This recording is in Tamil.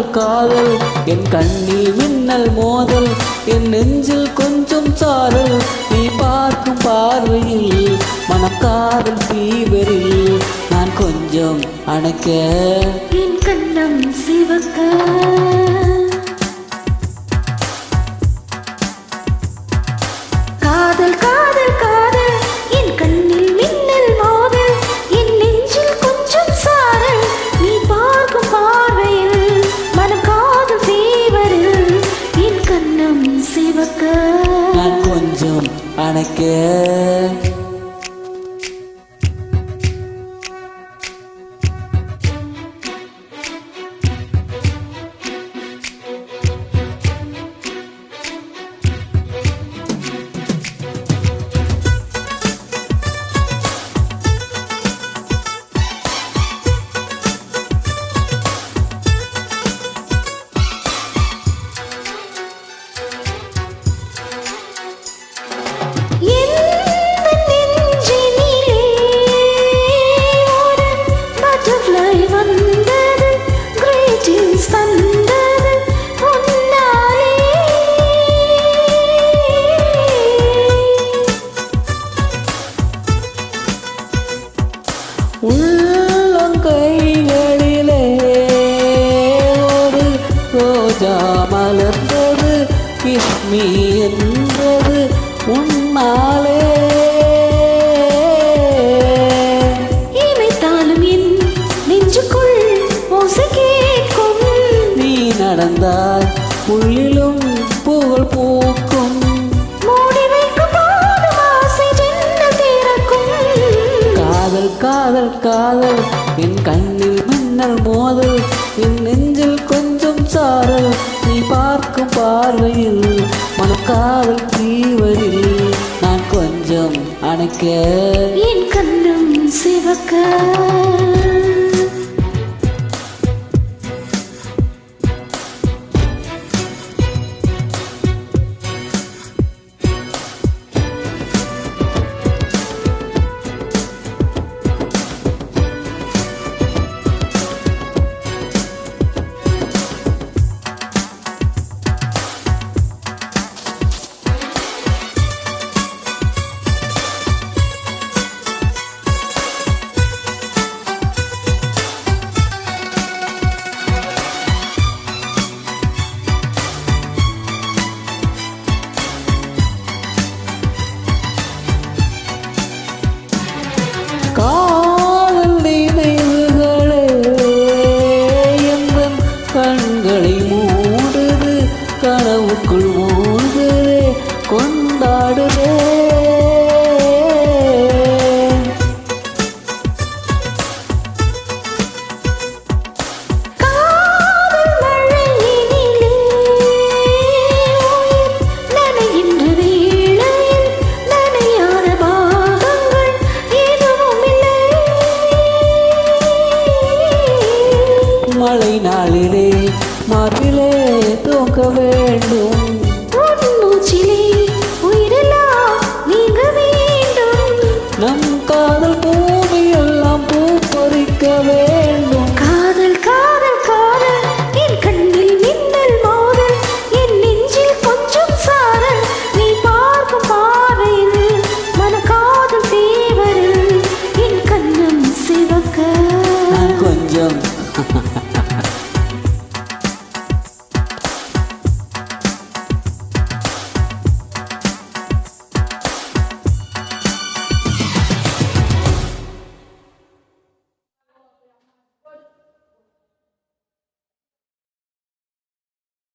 காதல் காதல் என் கண்ணில் மின்னல் மோதல் என் நெஞ்சில் கொஞ்சம் சாரல் நீ பார்க்கும் பார்வையில் மனக்காதல் தீவரில் நான் கொஞ்சம் அணைக்க என் கண்ணம் சிவக்க காதல் காதல் காதல் என் கண்ணில் மின்னல் மோதல் என் நெஞ்சில் கொஞ்சம் சாரல் நீ பார்க்கும் பார்வையில் மனக்காதல் தீவரில் என் கண்ணம் சிவக்க நான் கொஞ்சம் அணைக்க உள்ளங்கைகளிலே ஒரு ரோஜா மலர்ந்தது கிஸ்மி என்பது உன்னாலே இமைத்தாலும் என் நெஞ்சுக்குள் ஓசை கேட்கும் நீ நடந்தால் உள்ளிலும் புகழ் பூக்கும் மூடி வைக்கும் போதும் ஆசை ஜன்னல் திறக்கும் காதல் காதல் காதல் என் கண்ணில் மின்னல் மோதல் என் நெஞ்சில் கொஞ்சம் சாரல் நீ பார்க்கும் பார்வையில் மனக்காதல் தீவரில் நான் கொஞ்சம் அணைக்க என் கண்ணம் சிவக்க காதல் நினைவுகளே எந்தன் கண்களை மூடுது கனவுக்குள் மூடுதே கொண்டாடுதே காதல் மழையினிலே உயிர் நனைகின்ற வேளையில் நனையாத பாகங்கள் எதுவும் இல்லை மழை நாளிலே மார்பிலே தூங்க வேண்டும்